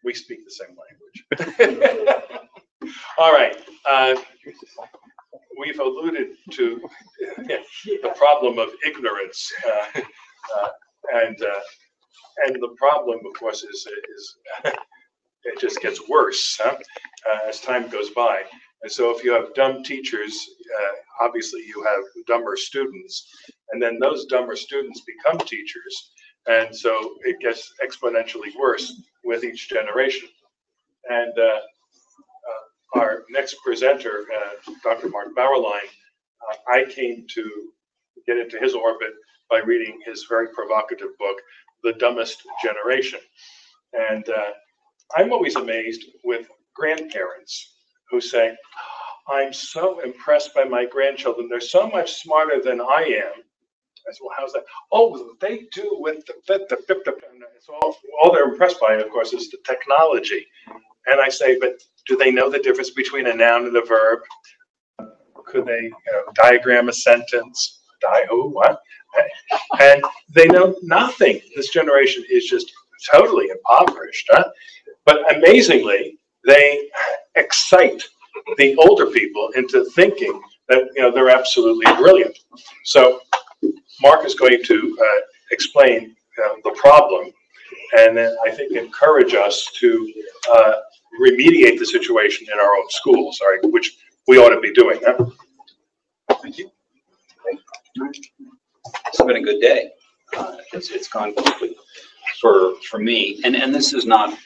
We speak the same language. All right. We've alluded to the problem of ignorance, and the problem, of course, is it just gets worse as time goes by. And so, if you have dumb teachers, obviously you have dumber students, and then those dumber students become teachers, and so it gets exponentially worse with each generation. And our next presenter, Dr. Mark Bauerlein, I came to get into his orbit by reading his very provocative book, The Dumbest Generation. And I'm always amazed with grandparents who say, I'm so impressed by my grandchildren. They're so much smarter than I am. I said, well, how's that? Oh, they do with the so all they're impressed by, of course, is the technology. And I say, but do they know the difference between a noun and a verb? Could they diagram a sentence? Who? What? And they know nothing. This generation is just totally impoverished. But amazingly, they excite the older people into thinking that they're absolutely brilliant. So Mark is going to explain the problem, and then I think encourage us to remediate the situation in our own schools, all right, which we ought to be doing. Thank you. It's been a good day. It's gone quickly for me, and this is not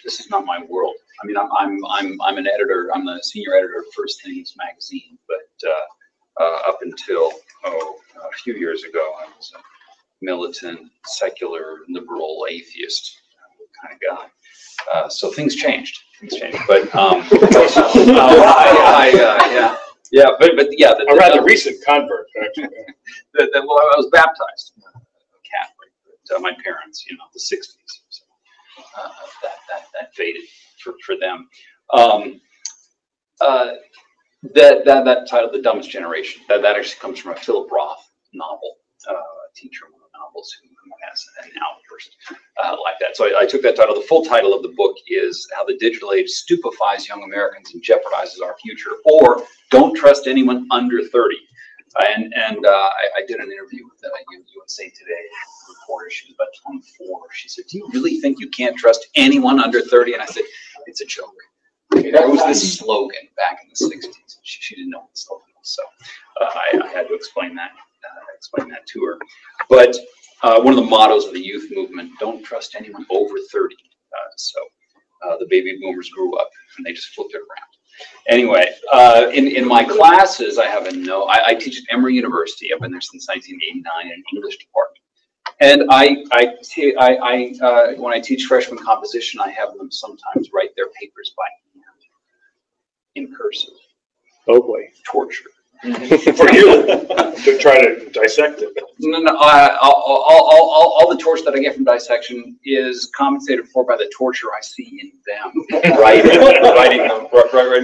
my world. I mean, I'm an editor. I'm the senior editor of First Things magazine, but up until a few years ago, I was a militant, secular, liberal, atheist kind of guy. So things changed. But A rather recent convert, actually. Well, I was baptized Catholic, but my parents, the '60s, so that faded for them. That title, The Dumbest Generation, that actually comes from a Philip Roth novel, a teacher of one of the novels who has an outburst like that. So I took that title. The full title of the book is How the Digital Age Stupefies Young Americans and Jeopardizes Our Future, or Don't Trust Anyone Under 30. And I did an interview with USA Today reporter. She was about 24. She said, "Do you really think you can't trust anyone under 30?" And I said, "It's a joke." There was this slogan back in the '60s. She didn't know what the slogan was, so I had to explain that to her. But one of the mottos of the youth movement: don't trust anyone over 30. So the baby boomers grew up, and they just flipped it around. Anyway, in my classes, I have I teach at Emory University. I've been there since 1989 in an English department. And when I teach freshman composition, I have them sometimes write their papers by hand in cursive. Oh boy, torture. For you to try to dissect it. No, all the torture that I get from dissection is compensated for by the torture I see in them writing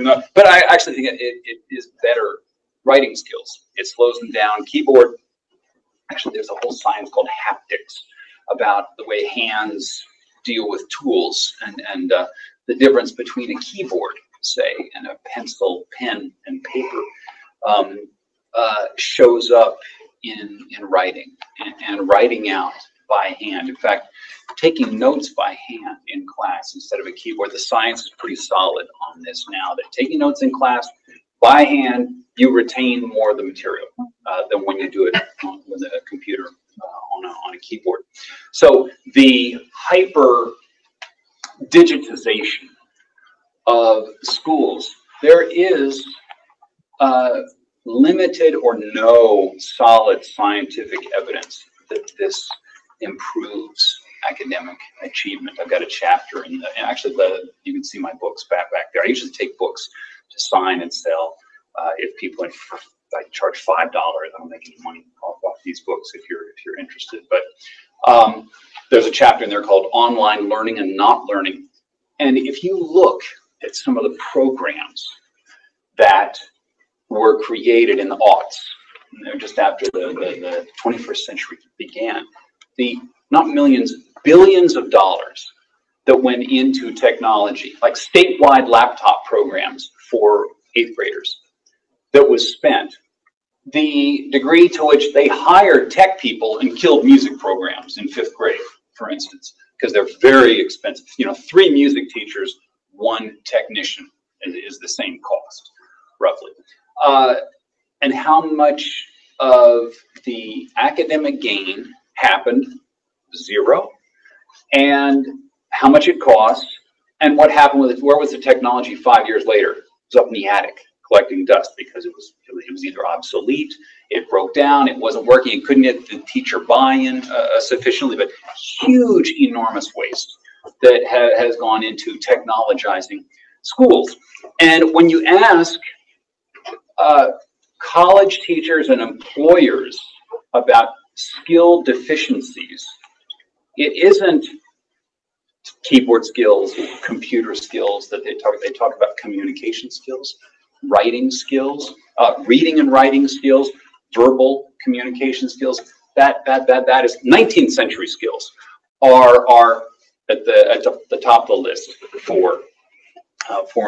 them. But I actually think it is better writing skills. It slows them down. Keyboard. Actually, there's a whole science called haptics about the way hands deal with tools and the difference between a keyboard, say, and a pencil, pen, and paper shows up in writing and writing out by hand. In fact, taking notes by hand in class instead of a keyboard. The science is pretty solid on this now, that taking notes in class by hand, you retain more of the material than when you do it with a computer on a keyboard. So the hyper digitization of schools, there is limited or no solid scientific evidence that this improves academic achievement. I've got a chapter and actually you can see my books back there. I usually take books to sign and sell. If people, I charge $5. I don't make any money off these books if you're interested. But there's a chapter in there called Online Learning and Not Learning. And if you look at some of the programs that were created in the aughts, just after the 21st century began. Not millions, billions of dollars that went into technology, like statewide laptop programs for 8th graders, that was spent. The degree to which they hired tech people and killed music programs in 5th grade, for instance, because they're very expensive. 3 music teachers, 1 technician is the same cost, roughly. And how much of the academic gain happened? 0. And how much it cost, and what happened with it? Where was the technology 5 years later? It was up in the attic collecting dust because it was either obsolete, it broke down, it wasn't working, it couldn't get the teacher buy-in sufficiently, but huge, enormous waste that has gone into technologizing schools. And when you ask college teachers and employers about skill deficiencies, it isn't keyboard skills, computer skills that they talk about communication skills, writing skills, reading and writing skills, verbal communication skills. That is 19th century skills are at the top of the list for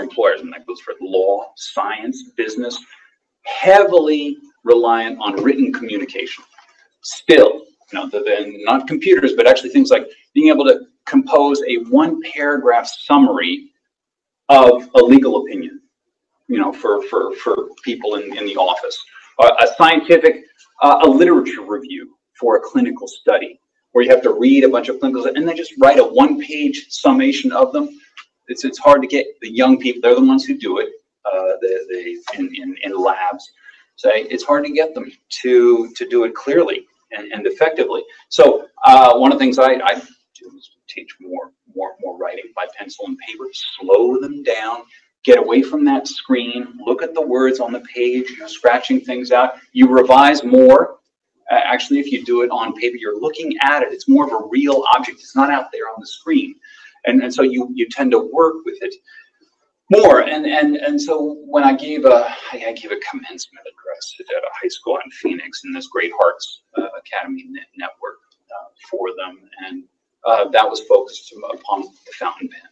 employers, and that goes for law, science, business, heavily reliant on written communication. Still, not computers, but actually things like being able to compose a 1-paragraph summary of a legal opinion, for people in the office, a scientific, a literature review for a clinical study, where you have to read a bunch of clinicals and then just write a 1-page summation of them. It's hard to get the young people. They're the ones who do it. In labs, say it's hard to get them to do it clearly and effectively. So one of the things I do is teach more writing by pencil and paper. Slow them down. Get away from that screen. Look at the words on the page. Scratching things out. You revise more. Actually, if you do it on paper, you're looking at it. It's more of a real object. It's not out there on the screen, and so you tend to work with it more. And so when I gave a commencement address at a high school in Phoenix in this Great Hearts Academy network for them, and that was focused upon the fountain pen.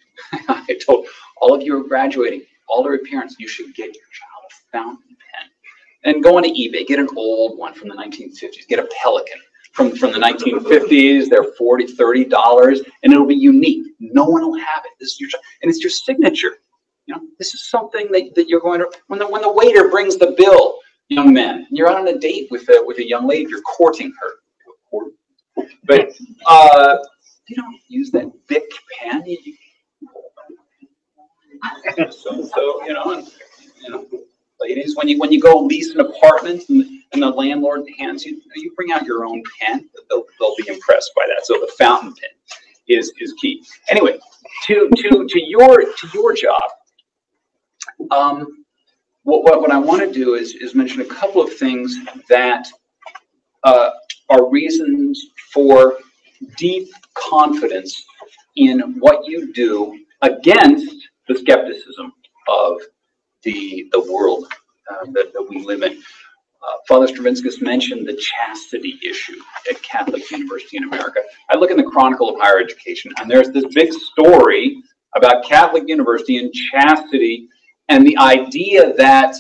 I told all of you who are graduating, all of your parents, you should get your child a fountain pen. And go onto eBay, get an old one from the 1950s, get a Pelican from the 1950s. They're $40, $30, and it'll be unique. No one will have it. This is your, and it's your signature. This is something that you're going to, when the waiter brings the bill, young men, you're out on a date with a young lady, you're courting her. But you don't use that Bic pen. Ladies, when you go lease an apartment and the landlord hands you bring out your own pen, they'll be impressed by that. So the fountain pen is key. Anyway, to your job. What I want to do is mention a couple of things that are reasons for deep confidence in what you do against the skepticism of the world that we live in. Father Stravinskas mentioned the chastity issue at Catholic University in America. I look in the Chronicle of Higher Education, and there's this big story about Catholic University and chastity, and the idea that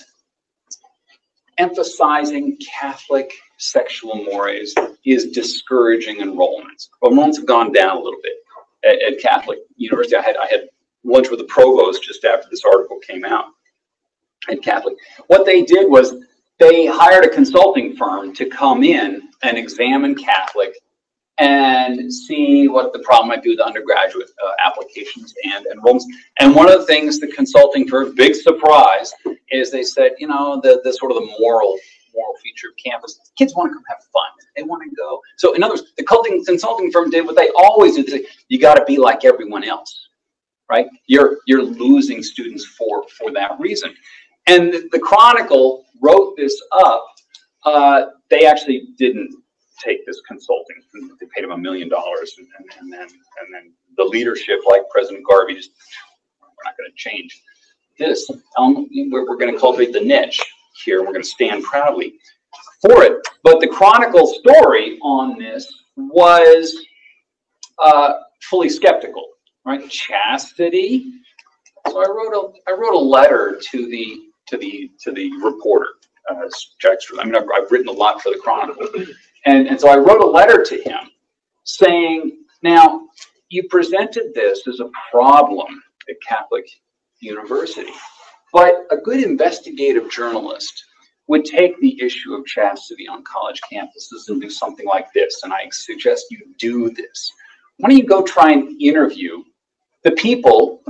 emphasizing Catholic sexual mores is discouraging enrollments. Enrollments have gone down a little bit at Catholic University. I had lunch with the provost just after this article came out at Catholic. What they did was they hired a consulting firm to come in and examine Catholic and see what the problem might be with undergraduate applications and enrollments. And one of the things the consulting firm, big surprise, is they said, the sort of the moral feature of campus, kids want to come have fun. They want to go. So in other words, the consulting firm did what they always do. They say, you got to be like everyone else, right? You're losing students for that reason. And the Chronicle wrote this up. They actually didn't take this consulting. They paid him $1 million, and then the leadership, like President Garvey, just, we're not going to change this. We're going to cultivate the niche here. We're going to stand proudly for it. But the Chronicle story on this was fully skeptical, right? Chastity. So I wrote a letter to the reporter. I mean, I've written a lot for the Chronicle, and so I wrote a letter to him saying, now you presented this as a problem at Catholic University, but a good investigative journalist would take the issue of chastity on college campuses and do something like this, and I suggest you do this. Why don't you go try and interview the people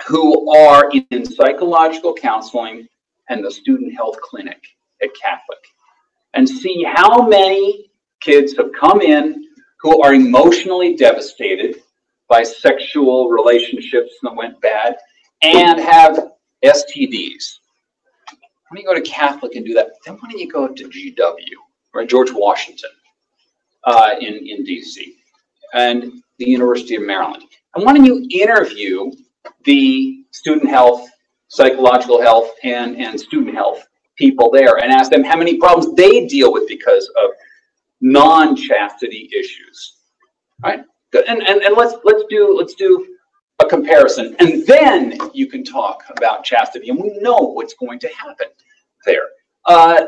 who are in psychological counseling and the student health clinic at Catholic, and see how many kids have come in who are emotionally devastated by sexual relationships that went bad and have STDs. Why don't you go to Catholic and do that? Then why don't you go to GW, or George Washington in DC, and the University of Maryland? And why don't you interview the student health, psychological health, and student health people there and ask them how many problems they deal with because of non-chastity issues, right? And let's do a comparison, and then you can talk about chastity, and we know what's going to happen there. A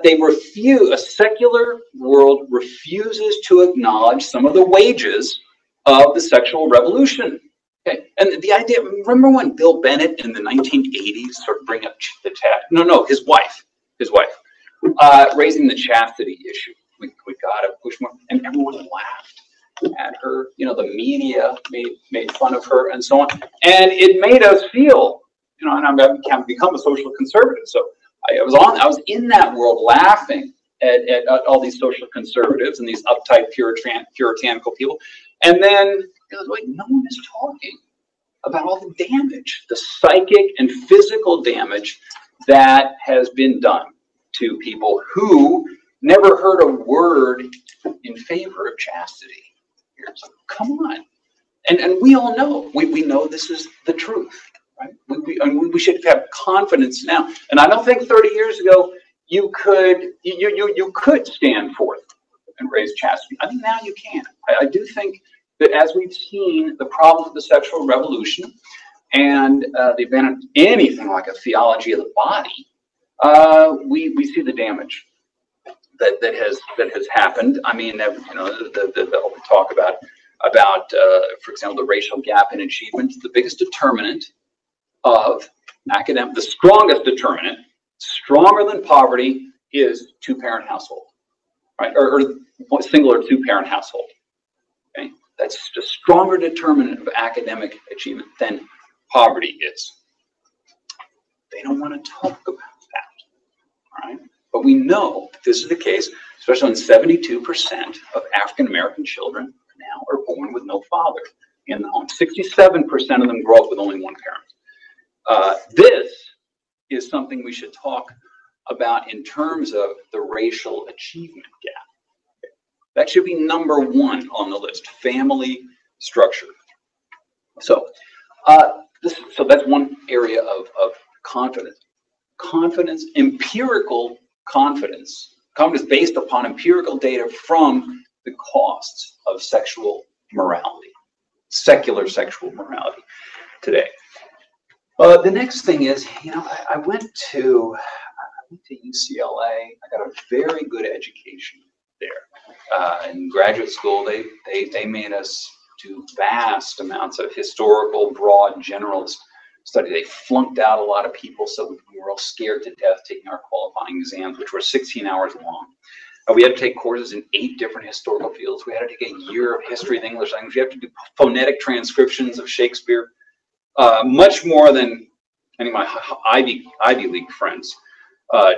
secular world refuses to acknowledge some of the wages of the sexual revolution. Okay, and the idea, remember when Bill Bennett in the 1980s sort of bring up his wife, raising the chastity issue. We gotta push more, and everyone laughed at her. You know, the media made fun of her and so on, and it made us feel, you know, and I've become a social conservative, so I was in that world laughing at all these social conservatives and these uptight puritanical people, and then it was like, no one is talking about all the damage, the psychic and physical damage that has been done to people who never heard a word in favor of chastity. So, come on. And we all know, we know this is the truth, right? We should have confidence now. And I don't think 30 years ago you could stand forth and raise chastity. I think now you can. I do think that as we've seen the problems of the sexual revolution and the advent of anything like a theology of the body, we see the damage that has happened. I mean, you know, the talk about for example, the racial gap in achievement. The biggest determinant of the strongest determinant, stronger than poverty, is two-parent household, right? Or single or two-parent household. Okay, that's a stronger determinant of academic achievement than poverty is. They don't want to talk about that, all right? But we know that this is the case, especially when 72% of African American children now are born with no father in the home. 67% of them grow up with only one parent. This is something we should talk about in terms of the racial achievement gap. That should be number one on the list: family structure. So, so that's one area of confidence. Confidence, empirical confidence based upon empirical data from the costs of sexual morality, secular sexual morality today. The next thing is, you know, I went to UCLA. I got a very good education there. In graduate school, they made us do vast amounts of historical, broad, generalist study. They flunked out a lot of people, so we were all scared to death taking our qualifying exams, which were 16 hours long. We had to take courses in 8 different historical fields. We had to take a year of history of the English language. We had to do phonetic transcriptions of Shakespeare, much more than any of my Ivy League friends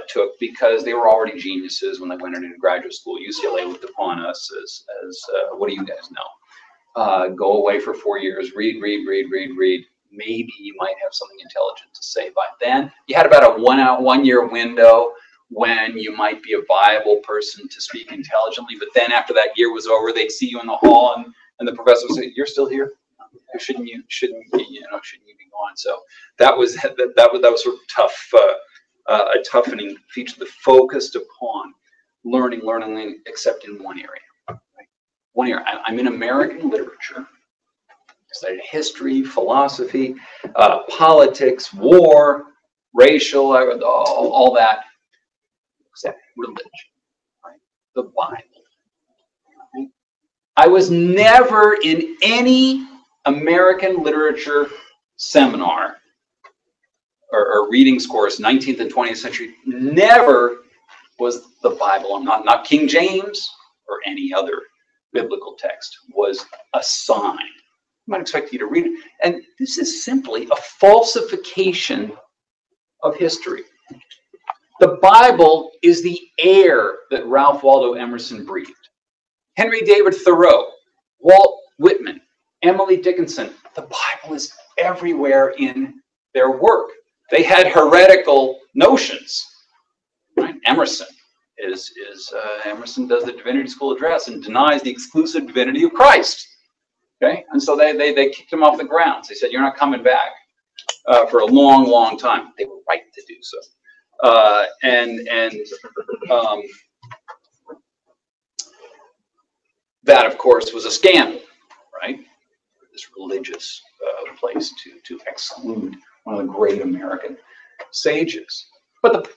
took, because they were already geniuses when they went into graduate school. UCLA looked upon us as what do you guys know? Go away for 4 years, read. Maybe you might have something intelligent to say by then. You had about a 1 year window when you might be a viable person to speak intelligently, but then after that year was over, they'd see you in the hall and the professor would say, "You're still here? Shouldn't you be going? So that was sort of tough, a toughening feature that focused upon learning, except in one area. Right? One area. I'm in American literature. Studied history, philosophy, politics, war, racial, all that, except religion. Right? The Bible. Right? I was never in any American literature seminar or readings course, 19th and 20th century, never was the Bible, not King James or any other biblical text, was assigned. I might expect you to read it. And this is simply a falsification of history. The Bible is the air that Ralph Waldo Emerson breathed. Henry David Thoreau, Walt Whitman, Emily Dickinson, the Bible is everywhere in their work. They had heretical notions. Right? Emerson does the Divinity School address and denies the exclusive divinity of Christ. Okay, and so they kicked him off the grounds. They said, "You're not coming back for a long, long time." They were right to do so. That, of course, was a scandal, right? This religious place to exclude one of the great American sages. But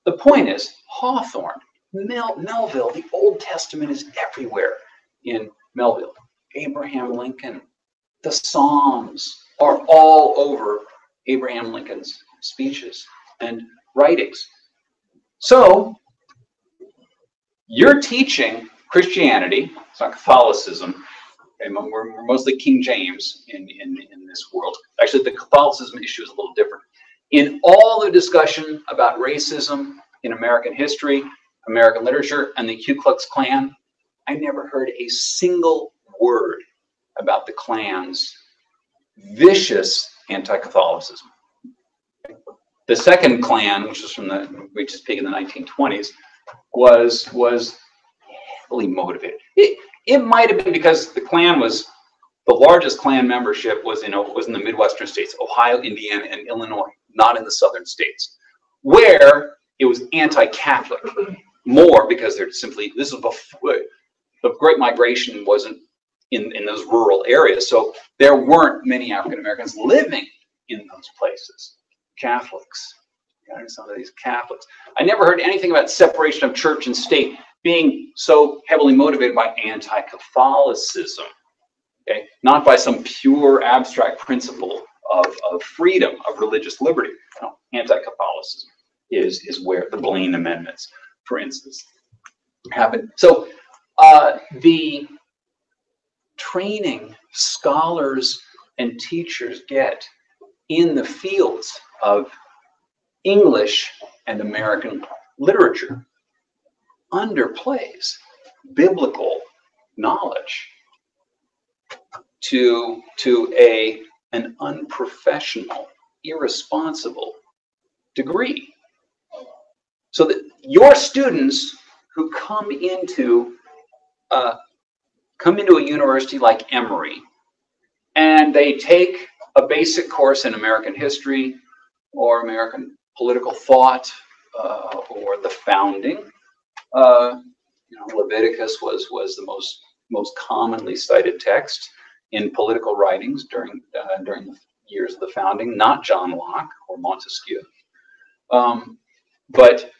the point is, Hawthorne, Melville, the Old Testament is everywhere in Melville. Abraham Lincoln, the Psalms are all over Abraham Lincoln's speeches and writings. So you're teaching Christianity, it's not Catholicism. Okay, we're mostly King James in this world. Actually, the Catholicism issue is a little different. In all the discussion about racism in American history, American literature, and the Ku Klux Klan, I never heard a single word about the Klan's vicious anti-Catholicism. The second Klan, which reached its peak in the 1920s, was heavily motivated. It might have been because the Klan was the largest Klan membership was in the Midwestern states, Ohio, Indiana, and Illinois, not in the southern states, where it was anti-Catholic more because this was before the Great Migration wasn't in those rural areas, so there weren't many African Americans living in those places. Catholics, some of these Catholics. I never heard anything about separation of church and state being so heavily motivated by anti-Catholicism. Okay, not by some pure abstract principle of freedom, of religious liberty. No, anti-Catholicism is where the Blaine Amendments, for instance, happened. So the training scholars and teachers get in the fields of English and American literature underplays biblical knowledge to an unprofessional, irresponsible degree. So that your students who come into a university like Emory, and they take a basic course in American history or American political thought or the founding. Leviticus was the most commonly cited text in political writings during the years of the founding, not John Locke or Montesquieu. But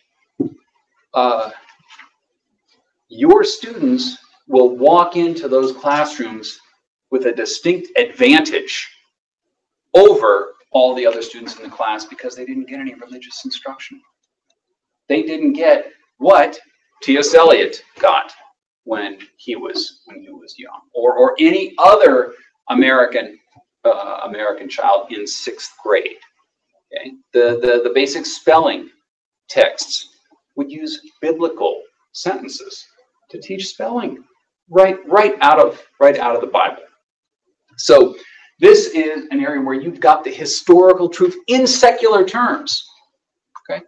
your students will walk into those classrooms with a distinct advantage over all the other students in the class because they didn't get any religious instruction. They didn't get what T.S. Eliot got when he was young, or any other American child in 6th grade. Okay, the basic spelling texts would use biblical sentences to teach spelling right out of the Bible. So this is an area where you've got the historical truth in secular terms. Okay,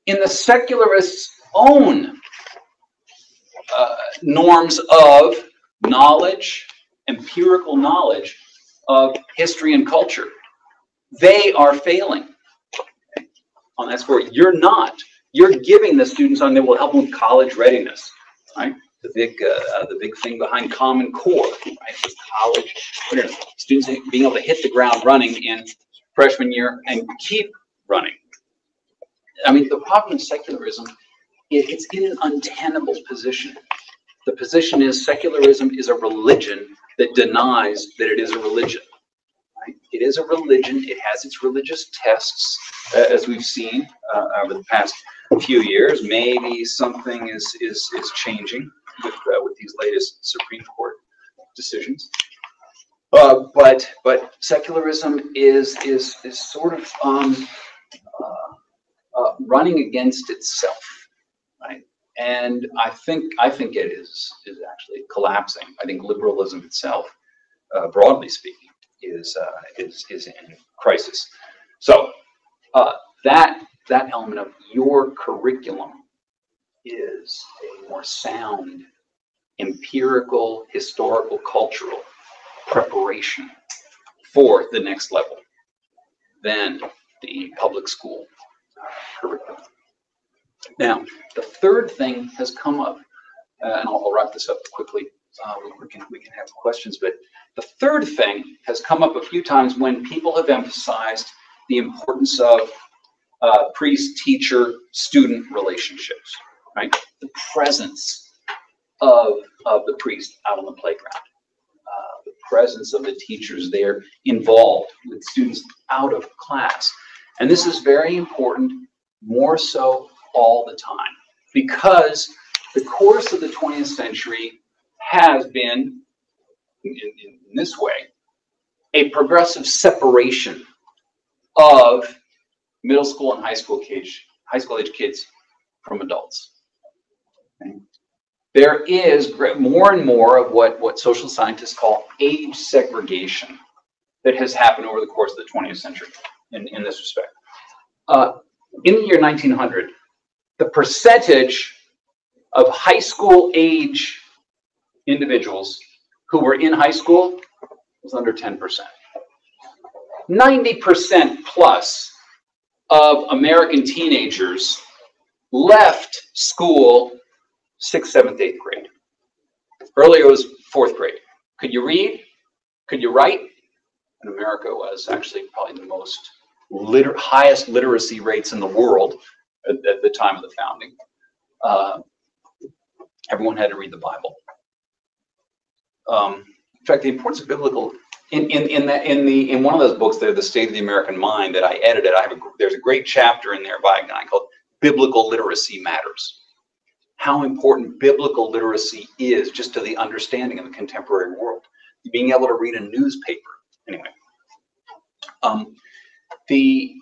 in the secularists' own norms of knowledge, empirical knowledge, of history and culture. They are failing on that score. You're not. You're giving the students on that will help them with college readiness, right? The big thing behind Common Core, right? With college, students being able to hit the ground running in freshman year and keep running. I mean, the problem in secularism, it's in an untenable position. The position is secularism is a religion that denies that it is a religion. Right? It is a religion. It has its religious tests, as we've seen over the past few years. Maybe something is changing with these latest Supreme Court decisions. But secularism is sort of running against itself, right? And I think it is actually collapsing. I think liberalism itself, broadly speaking, is in crisis. So that element of your curriculum is a more sound, empirical, historical, cultural preparation for the next level than the public school curriculum. Now, the third thing has come up, and I'll wrap this up quickly. We can have questions, but the third thing has come up a few times when people have emphasized the importance of priest-teacher-student relationships, right? The presence of the priest out on the playground, the presence of the teachers there involved with students out of class. And this is very important, more so all the time, because the course of the 20th century has been, in this way, a progressive separation of middle school and high school age kids from adults. Okay? There is more and more of what social scientists call age segregation that has happened over the course of the 20th century in this respect. In the year 1900, the percentage of high school age individuals who were in high school was under 10%. 90% plus of American teenagers left school 6th, 7th, 8th grade. Earlier it was 4th grade. Could you read? Could you write? And America was actually probably the most highest literacy rates in the world at the time of the founding. Everyone had to read the Bible. In fact, the importance of biblical in one of those books there, The State of the American Mind, that I edited, there's a great chapter in there by a guy called Biblical Literacy Matters. How important biblical literacy is just to the understanding of the contemporary world. Being able to read a newspaper. Anyway, the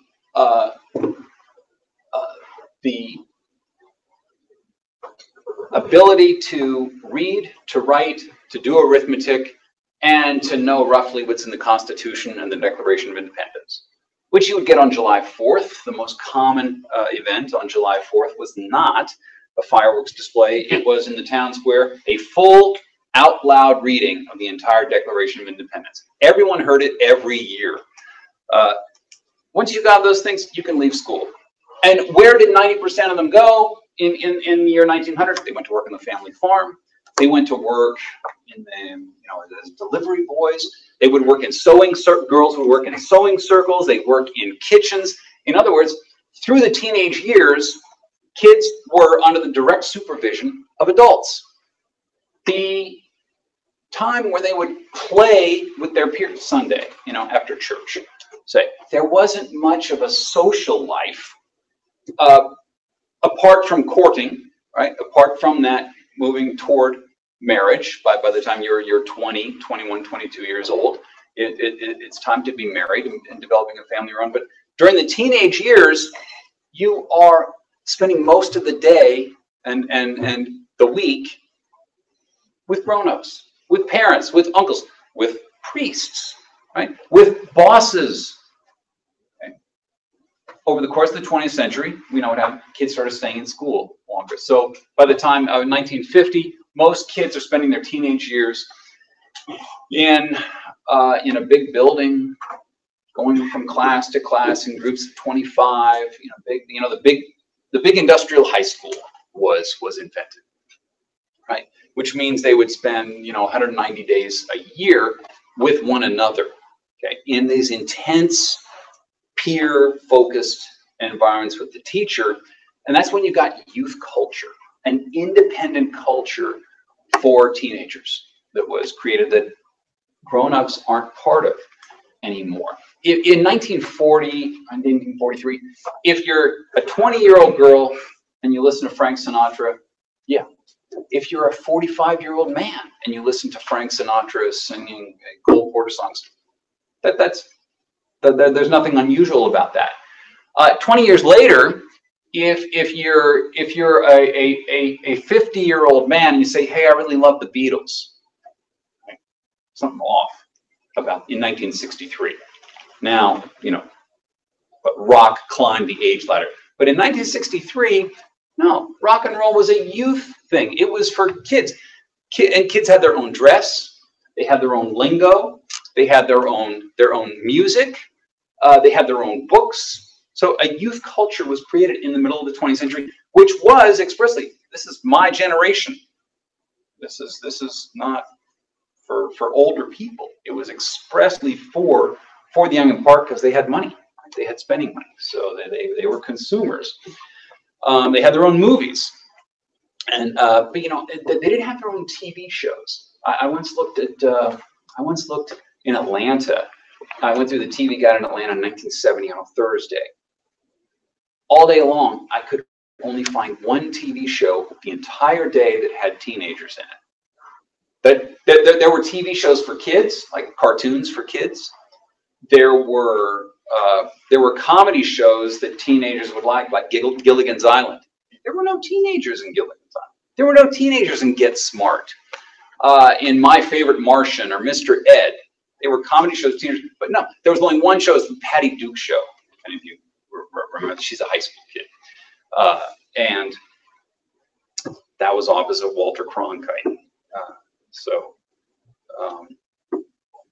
ability to read, to write, to do arithmetic, and to know roughly what's in the Constitution and the Declaration of Independence, which you would get on July 4th. The most common event on July 4th was not a fireworks display. It was in the town square, a full out loud reading of the entire Declaration of Independence. Everyone heard it every year. Once you got those things, you can leave school. And where did 90% of them go in the year 1900? They went to work on the family farm. They went to work in as delivery boys. They would work in sewing circles. Girls would work in sewing circles. They'd work in kitchens. In other words, through the teenage years, kids were under the direct supervision of adults. The time where they would play with their peers, Sunday, after church, say, there wasn't much of a social life apart from courting, right? Apart from that moving toward marriage. By the time you're 20, 21, 22 years old, it's time to be married and developing a family around. But during the teenage years, you are spending most of the day and the week with grown-ups, with parents, with uncles, with priests, right? With bosses. Okay? Over the course of the 20th century, we know what happened. Kids started staying in school longer. So by the time of 1950, most kids are spending their teenage years in in a big building, going from class to class in groups of 25. The big industrial high school was invented, right? Which means they would spend 190 days a year with one another, okay, in these intense peer-focused environments with the teacher. And that's when you got youth culture, an independent culture for teenagers that was created that grown-ups aren't part of anymore. In 1943, if you're a 20-year-old girl and you listen to Frank Sinatra, yeah. If you're a 45-year-old man and you listen to Frank Sinatra singing Cole Porter songs, there's nothing unusual about that. 20 years later, if you're a 50-year-old man and you say, "Hey, I really love the Beatles," right? Something off about in 1963. Now, but rock climbed the age ladder. But in 1963, no, rock and roll was a youth thing. It was for kids. And kids had their own dress. They had their own lingo. They had their own music. They had their own books. So a youth culture was created in the middle of the 20th century, which was expressly, this is my generation. This is not for older people. It was expressly for the young in part because they had money. They had spending money. So they were consumers. They had their own movies. And but they didn't have their own TV shows. I once looked in Atlanta. I went through the TV guide in Atlanta in 1970 on a Thursday. All day long, I could only find one TV show the entire day that had teenagers in it. There were TV shows for kids, like cartoons for kids. There were comedy shows that teenagers would like Gilligan's Island. There were no teenagers in Gilligan's Island. There were no teenagers in Get Smart. In My Favorite Martian or Mr. Ed, they were comedy shows, teenagers. But no, there was only one show. It was the Patty Duke Show. If any of you remember, she's a high school kid. And that was opposite Walter Cronkite.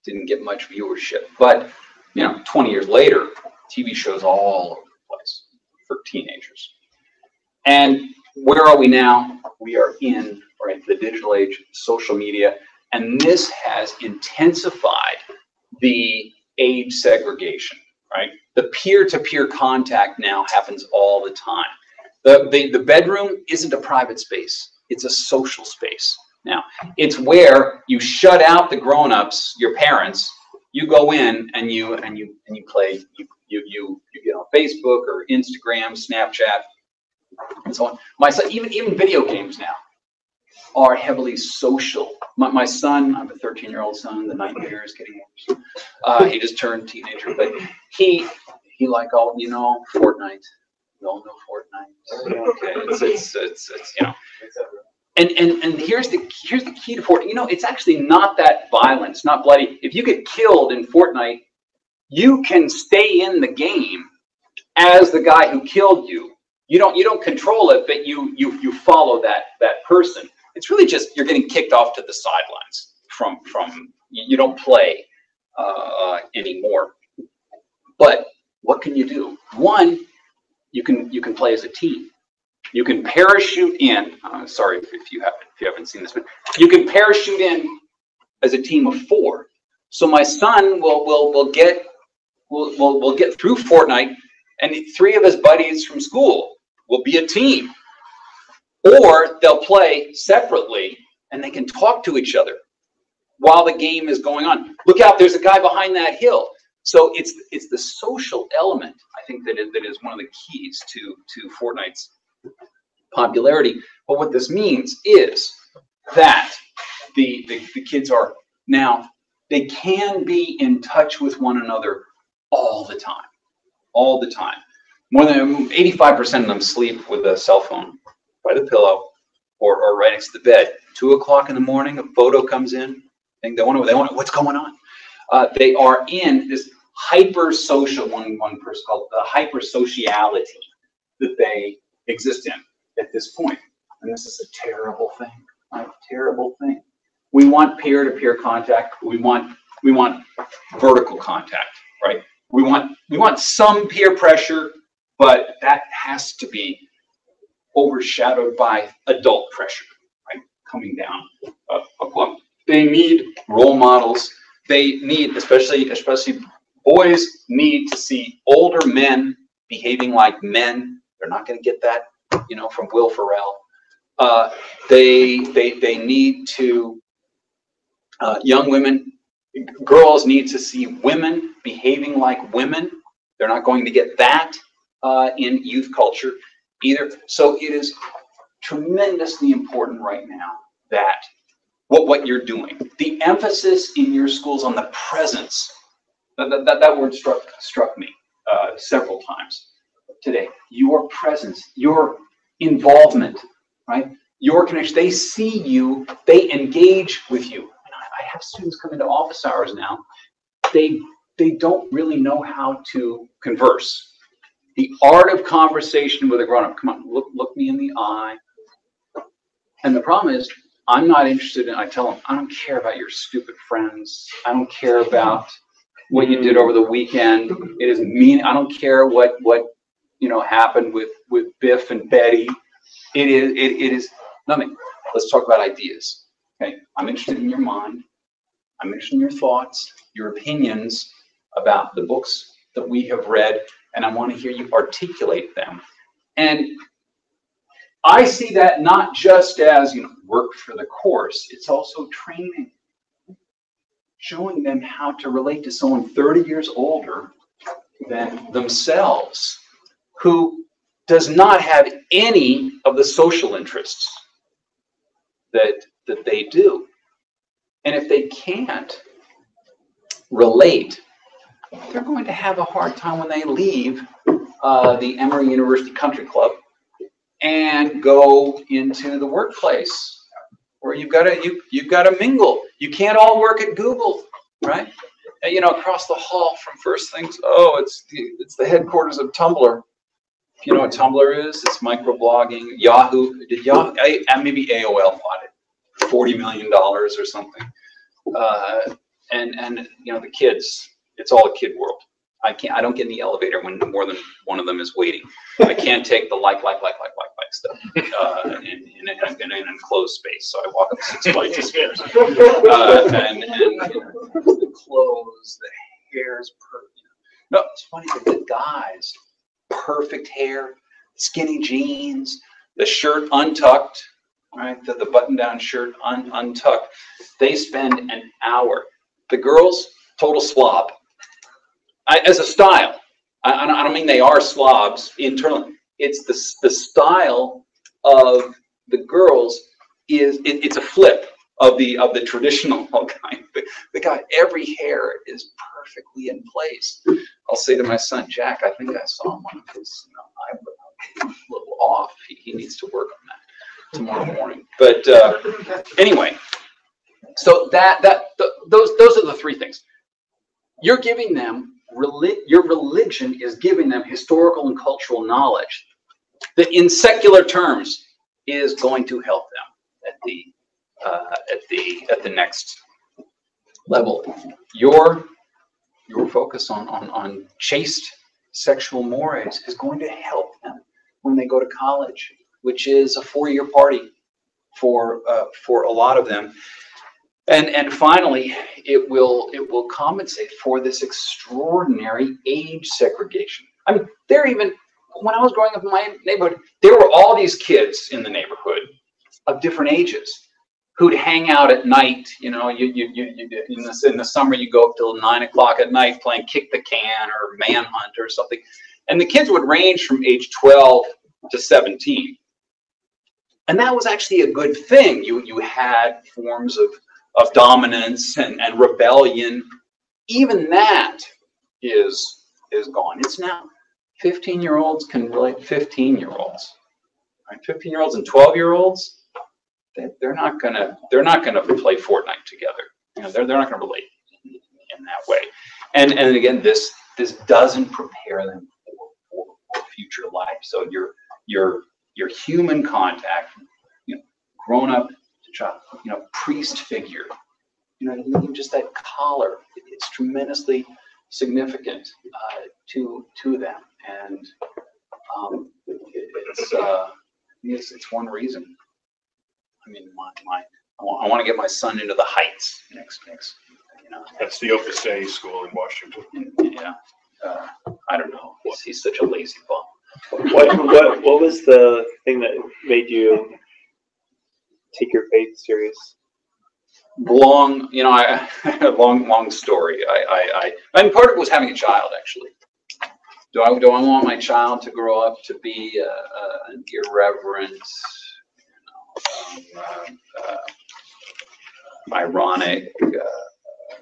Didn't get much viewership. But 20 years later, TV shows all over the place for teenagers. And where are we now? We are in the digital age, social media, and this has intensified the age segregation, right? The peer-to-peer contact now happens all the time. The bedroom isn't a private space. It's a social space. Now, it's where you shut out the grown-ups, your parents. You go in and you play. You get on Facebook or Instagram, Snapchat, and so on. My son, even video games now are heavily social. My son, I have a 13-year-old son. The nightmare is getting worse. He just turned teenager, but he like all Fortnite. We all know Fortnite. Okay, it's And here's the key to Fortnite. It's actually not that violent. It's not bloody. If you get killed in Fortnite, you can stay in the game as the guy who killed you. You don't control it, but you follow that person. It's really just you're getting kicked off to the sidelines from you don't play anymore. But what can you do? One, you can play as a team. You can parachute in. Sorry if you haven't seen this, but you can parachute in as a team of 4. So my son will get through Fortnite, and 3 of his buddies from school will be a team, or they'll play separately, and they can talk to each other while the game is going on. Look out! There's a guy behind that hill. So it's the social element, I think, that is one of the keys to Fortnite's popularity. But what this means is that the kids are now, they can be in touch with one another all the time. More than 85% of them sleep with a cell phone by the pillow or right next to the bed. 2 o'clock in the morning, a photo comes in, and they want to what's going on. They are in this hyper-social, one person called the hyper-sociality that they exist in at this point. And this is a terrible thing, right? Terrible thing. We want peer-to-peer contact. We want We want vertical contact, right? We want some peer pressure, but that has to be overshadowed by adult pressure, right? Coming down upon. They need role models. They need, especially boys, need to see older men behaving like men. They're not going to get that, from Will Ferrell. They need to. Young women, girls need to see women behaving like women. They're not going to get that in youth culture either. So it is tremendously important right now that what you're doing, the emphasis in your schools on the presence, that word struck me several times today. Your presence, your involvement, right? Your connection. They see you, they engage with you. I have students come into office hours now. They don't really know how to converse. The art of conversation with a grown-up. Come on, look me in the eye. And the problem is, I'm not interested in. I tell them, I don't care about your stupid friends. I don't care about what you did over the weekend. It is mean. I don't care what happened with Biff and Betty. It is nothing. Let's talk about ideas. Okay, I'm interested in your mind. I'm interested in your thoughts, your opinions about the books that we have read, and I want to hear you articulate them. And I see that not just as work for the course, it's also training, showing them how to relate to someone 30 years older than themselves, who does not have any of the social interests that they do. And if they can't relate, they're going to have a hard time when they leave the Emory University Country Club and go into the workplace, where you've got to mingle. You can't all work at Google, right? And, across the hall from First Things. Oh, it's the headquarters of Tumblr. If you know what Tumblr is, it's microblogging. Yahoo, maybe AOL bought it. $40 million or something, and the kids. It's all a kid world. I don't get in the elevator when more than one of them is waiting. I can't take the like stuff in an enclosed space. So I walk up 6 flights of stairs, and the clothes, the hair's perfect. No, it's funny that the guys, perfect hair, skinny jeans, the shirt untucked. Right, the button-down shirt untucked. They spend an hour. The girls, total slob. As a style, I don't mean they are slobs internally. It's the style of the girls it's a flip of the traditional guy. The guy, every hair is perfectly in place. I'll say to my son Jack, I think I saw one of his eyebrows a little off. He needs to work on that tomorrow morning. But anyway, so those are the three things. You're giving them your religion is giving them historical and cultural knowledge that, in secular terms, is going to help them at the next level. Your focus on chaste sexual mores is going to help them when they go to college, which is a 4-year party for a lot of them. And finally, it will compensate for this extraordinary age segregation. I mean, when I was growing up in my neighborhood, there were all these kids in the neighborhood of different ages who'd hang out at night. You in the summer you go up till 9 o'clock at night playing kick the can or manhunt or something, and the kids would range from age 12 to 17. And that was actually a good thing. You had forms of dominance and rebellion. Even that is gone. It's now 15-year-olds can relate. 15-year-olds, right? 15-year-olds and 12-year-olds, they're not gonna play Fortnite together. They're not gonna relate in that way. And again, this doesn't prepare them for future life. So your human contact, grown up to child, priest figure, You know, even just that collar, it's tremendously significant to them, and it's one reason. I mean, I want to get my son into the Heights next. You know, that's the Opus Dei school in Washington. Yeah, I don't know. He's such a lazy bum. What was the thing that made you take your faith serious? Long, you know, long story. I mean, part of it was having a child, actually. Do I want my child to grow up to be an irreverent, ironic,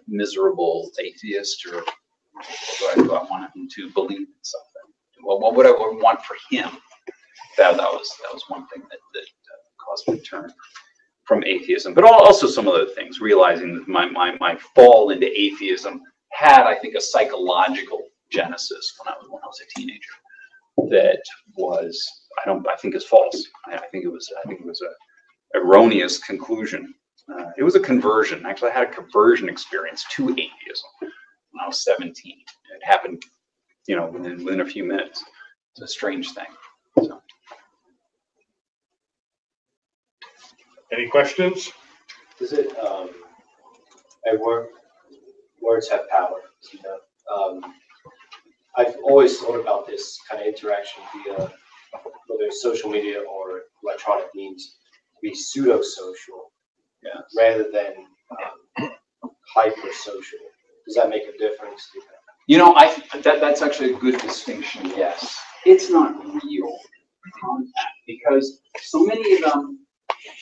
miserable atheist, or do I want him to believe in something? Well, what would I want for him? That was one thing that caused me to turn from atheism, but also some other things. Realizing that my fall into atheism had, I think, a psychological genesis when I was a teenager. That was, I think is false. I think it was a erroneous conclusion. It was a conversion. Actually, I had a conversion experience to atheism when I was 17. It happened, you know, within a few minutes. It's a strange thing. So. Any questions? Does it, at work, words have power, you know? I've always thought about this kind of interaction via, whether it's social media or electronic means, to be pseudo-social, yeah, rather than hyper-social. Does that make a difference? You know, that's actually a good distinction, yes. It's not real contact, because so many of them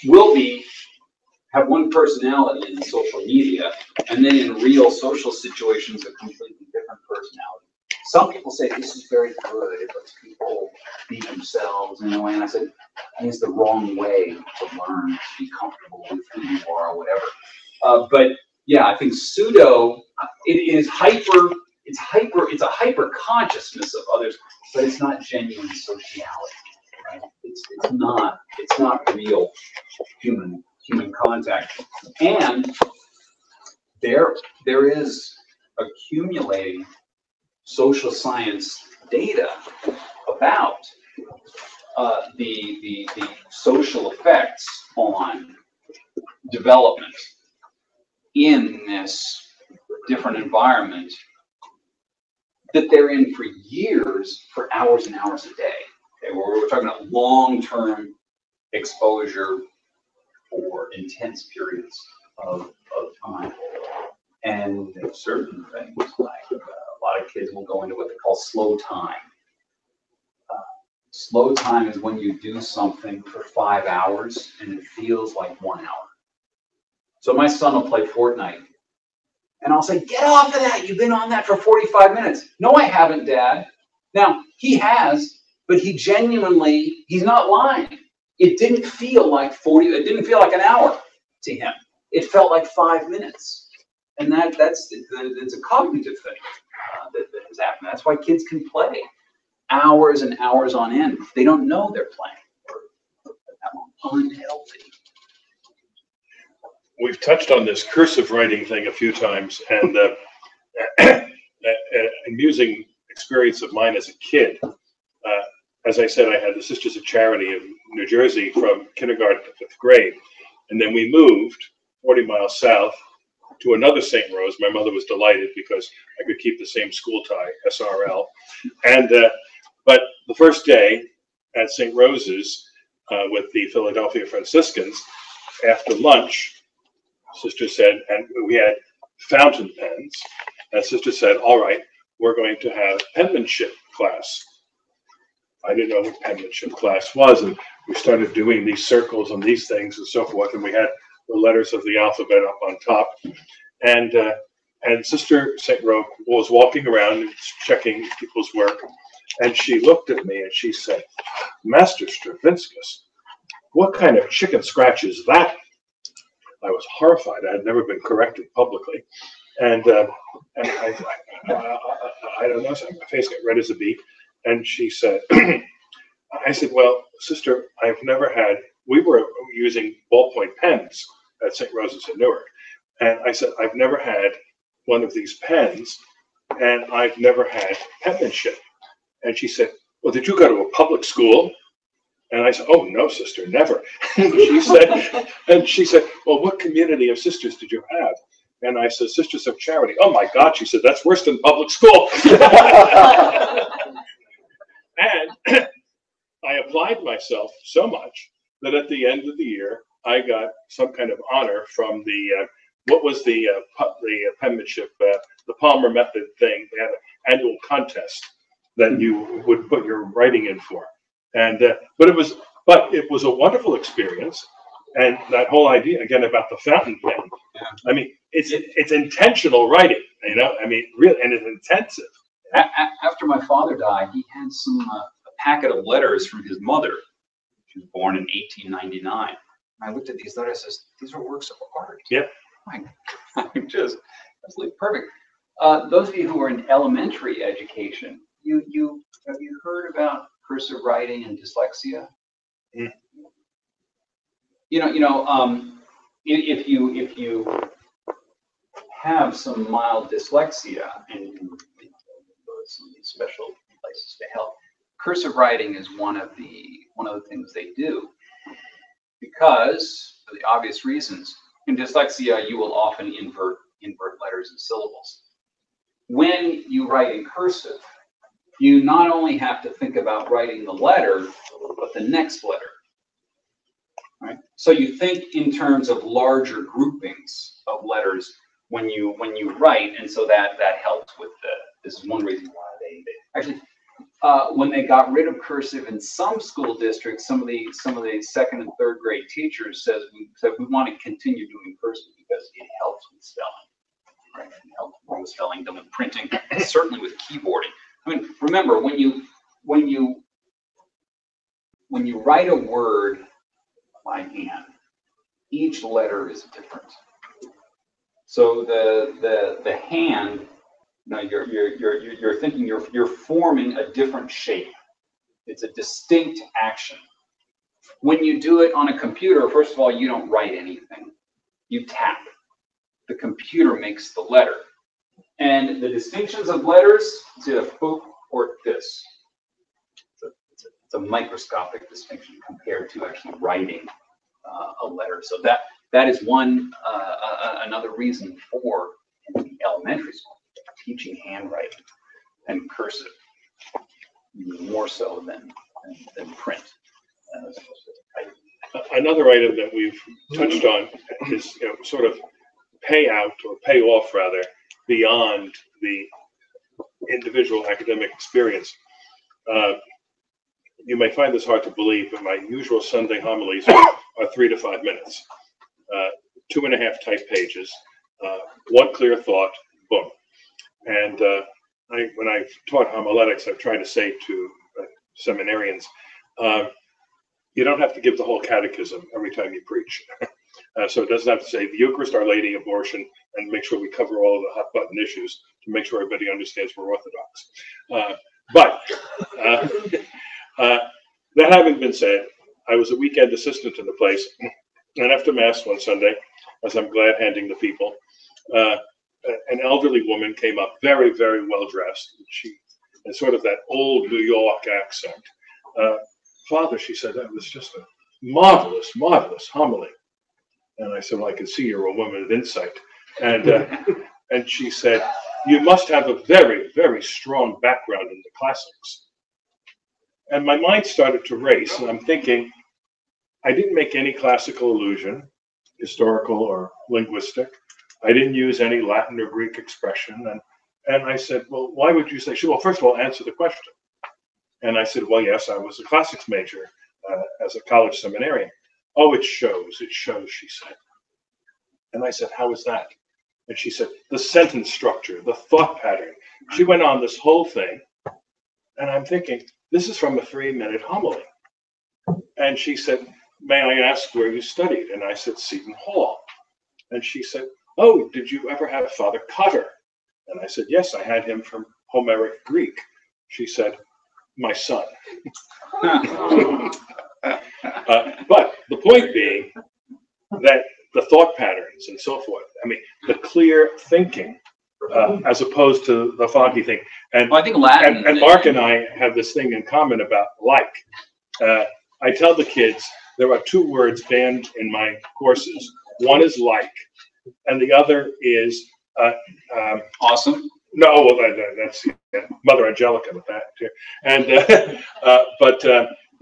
will have one personality in social media, and then in real social situations a completely different personality. Some people say this is very good, it lets people be themselves in a way, and I said, I think it's the wrong way to learn to be comfortable with who you are or whatever. But yeah, I think pseudo, it's a hyper consciousness of others, but it's not genuine sociality. Right? It's not real human contact, and there is accumulating social science data about the social effects on development in this different environment that they're in for years, for hours and hours a day. Okay, we're talking about long-term exposure for intense periods of time. And there's certain things, like a lot of kids will go into what they call slow time. Slow time is when you do something for 5 hours and it feels like 1 hour. So my son will play Fortnite, and I'll say, get off of that, you've been on that for 45 minutes. No, I haven't, Dad. Now, he has, but he's not lying. It didn't feel like it didn't feel like an hour to him. It felt like 5 minutes. And it's a cognitive thing that has happened. That's why kids can play hours and hours on end. They don't know they're playing. Unhealthy. We've touched on this cursive writing thing a few times, and an amusing experience of mine as a kid. As I said, I had the Sisters of Charity in New Jersey from kindergarten to 5th grade, and then we moved 40 miles south to another St. Rose. My mother was delighted because I could keep the same school tie, SRL. And but the first day at St. Rose's with the Philadelphia Franciscans, after lunch, Sister said, and we had fountain pens, and Sister said, all right, we're going to have penmanship class. I didn't know what penmanship class was, and we started doing these circles and these things and so forth, and we had the letters of the alphabet up on top. And Sister St. Roque was walking around and checking people's work, and she looked at me and she said, Master Stravinskas, what kind of chicken scratch is that? I was horrified. I had never been corrected publicly. And I don't know, so my face got red as a beet. And she said, I said, well, Sister, we were using ballpoint pens at St. Rose's in Newark. And I said, I've never had one of these pens, and I've never had penmanship. And she said, well, did you go to a public school? And I said, oh, no, sister, never. And she said, well, what community of sisters did you have? And I said, Sisters of Charity. Oh, my God, she said, that's worse than public school. And I applied myself so much that at the end of the year, I got some kind of honor from the, what was the penmanship, the Palmer Method thing. They had an annual contest that you would put your writing in for. And, but it was a wonderful experience. And that whole idea, again, about the fountain pen, I mean, it's intentional writing, you know, I mean, really, and it's intensive. After my father died, he had a packet of letters from his mother. She was born in 1899. I looked at these letters and said, these are works of art. Yep. My God, just absolutely perfect. Those of you who are in elementary education, have you heard about cursive writing and dyslexia? Mm. If you have some mild dyslexia and you can go to some of these special places to help, cursive writing is one of the things they do, because for the obvious reasons. In dyslexia, you will often invert letters and syllables. When you write in cursive, you not only have to think about writing the letter, but the next letter. Right? So you think in terms of larger groupings of letters when you write, and so that helps with this is one reason why they actually when they got rid of cursive in some school districts, some of the second and third grade teachers said we want to continue doing cursive because it helps with spelling, right? It helps more with spelling than with printing, certainly with keyboarding. I mean, remember when you write a word by hand, each letter is different. So the hand, you're thinking you're forming a different shape. It's a distinct action. When you do it on a computer, first of all, you don't write anything. You tap. The computer makes the letter. And the distinctions of letters, it's either boop or this. It's a microscopic distinction compared to actually writing a letter. So that is another reason for in the elementary school teaching handwriting and cursive more so than print. Another item that we've touched on is sort of payout or payoff rather beyond the individual academic experience. You may find this hard to believe, but my usual Sunday homilies are 3 to 5 minutes, 2.5 type pages, one clear thought, boom. And when I've taught homiletics, I've tried to say to seminarians, you don't have to give the whole catechism every time you preach. So it doesn't have to say the Eucharist, Our Lady, abortion, and make sure we cover all of the hot button issues to make sure everybody understands we're Orthodox. But that having been said, I was a weekend assistant to the place, and after Mass one Sunday, as I'm glad handing the people, an elderly woman came up, very, very well dressed. She had sort of that old New York accent. Father, she said, that was just a marvelous, marvelous homily. And I said, well, I can see you're a woman of insight. And and she said, you must have a very, very strong background in the classics. And my mind started to race, and I'm thinking, I didn't make any classical allusion, historical or linguistic. I didn't use any Latin or Greek expression. And I said, well, why would you say? She, well, first of all, answer the question. And I said, well, yes, I was a classics major as a college seminarian. Oh, it shows, she said. And I said, how is that? And she said, the sentence structure, the thought pattern. She went on this whole thing. And I'm thinking, this is from a 3-minute homily. And she said, may I ask where you studied? And I said, Seton Hall. And she said, oh, did you ever have Father Cotter? And I said, yes, I had him from Homeric Greek. She said, my son. But the point being that the thought patterns and so forth, I mean, clear thinking as opposed to the foggy thing. And, Well, I think Latin. and Mark and I have this thing in common about like. I tell the kids there are two words banned in my courses. One is like, and the other is Awesome. no. Well, that's Mother Angelica with that too. And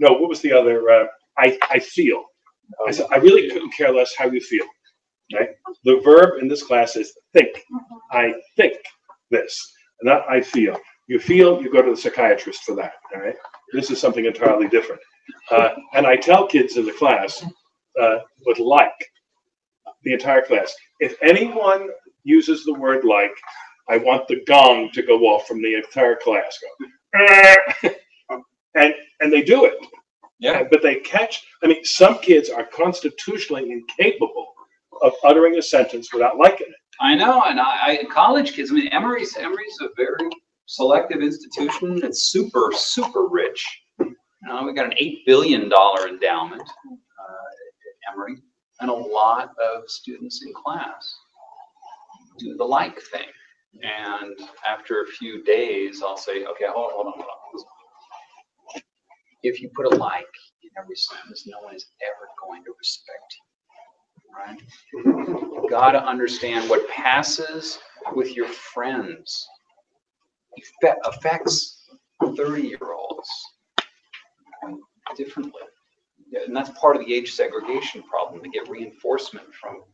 no. What was the other? I feel. I said I really couldn't care less how you feel. Right. The verb in this class is think. I think this, not I feel. You feel, you go to the psychiatrist for that. All right. This is something entirely different. And I tell kids in the class with like, the entire class, if anyone uses the word like, I want the gong to go off from the entire class. And they do it. Yeah. But they catch, I mean, some kids are constitutionally incapable of uttering a sentence without liking it. I know, and college kids. I mean, Emory's a very selective institution. It's super rich. We got an $8 billion endowment at Emory, and a lot of students in class do the like thing. And after a few days, I'll say, okay, hold on. If you put a like in every sentence, no one is ever going to respect you, right? You got to understand what passes with your friends affects 30-year-olds differently. And that's part of the age segregation problem. They get reinforcement from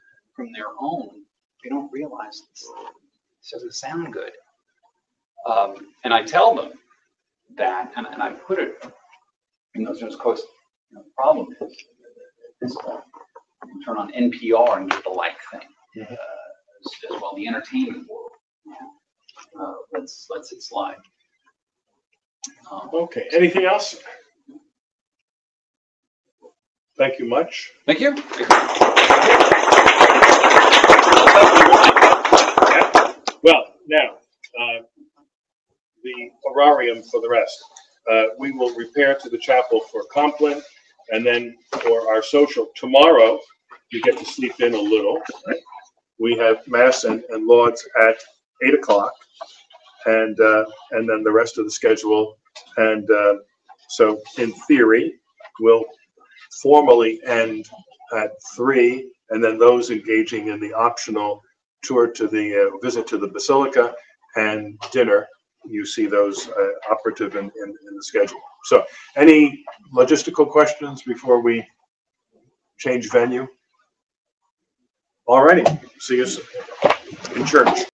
their home. They don't realize this doesn't sound good. And I tell them that, and I put it in those notes, because the problem is you turn on NPR and get the like thing as well. The entertainment world lets it slide. Okay, anything else? Thank you much. Thank you. Well, now, the horarium for the rest. We will repair to the chapel for Compline, and then for our social. Tomorrow, you get to sleep in a little. Right? We have Mass and Lauds at 8 o'clock, and then the rest of the schedule. And so, in theory, we'll formally end at 3, and then those engaging in the optional tour to the visit to the Basilica and dinner, you see those operative in the schedule. So any logistical questions before we change venue? All righty, see you in church.